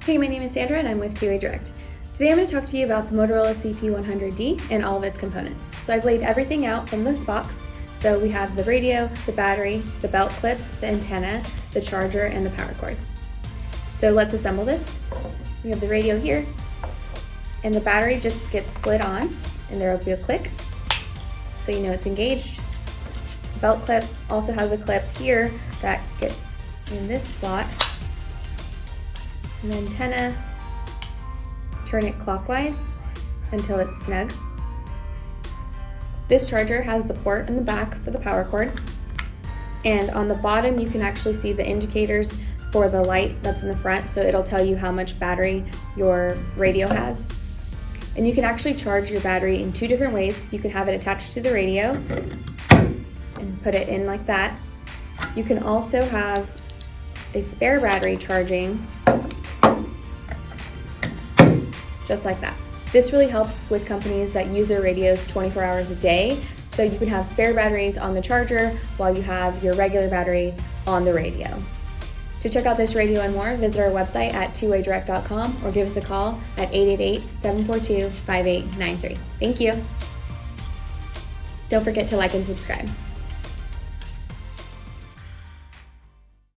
Hey, my name is Sandra and I'm with Two-Way Direct. Today I'm going to talk to you about the Motorola CP100D and all of its components. So I've laid everything out from this box. So we have the radio, the battery, the belt clip, the antenna, the charger, and the power cord. So let's assemble this. We have the radio here, and the battery just gets slid on, and there will be a click, so you know it's engaged. The belt clip also has a clip here that gets in this slot. And the antenna, turn it clockwise until it's snug. This charger has the port in the back for the power cord, and on the bottom you can actually see the indicators for the light that's in the front, so it'll tell you how much battery your radio has. And you can actually charge your battery in two different ways. You can have it attached to the radio and put it in like that. You can also have a spare battery charging just like that. This really helps with companies that use their radios 24 hours a day, so you can have spare batteries on the charger while you have your regular battery on the radio. To check out this radio and more, visit our website at twowaydirect.com or give us a call at 888-742-5893. Thank you. Don't forget to like and subscribe.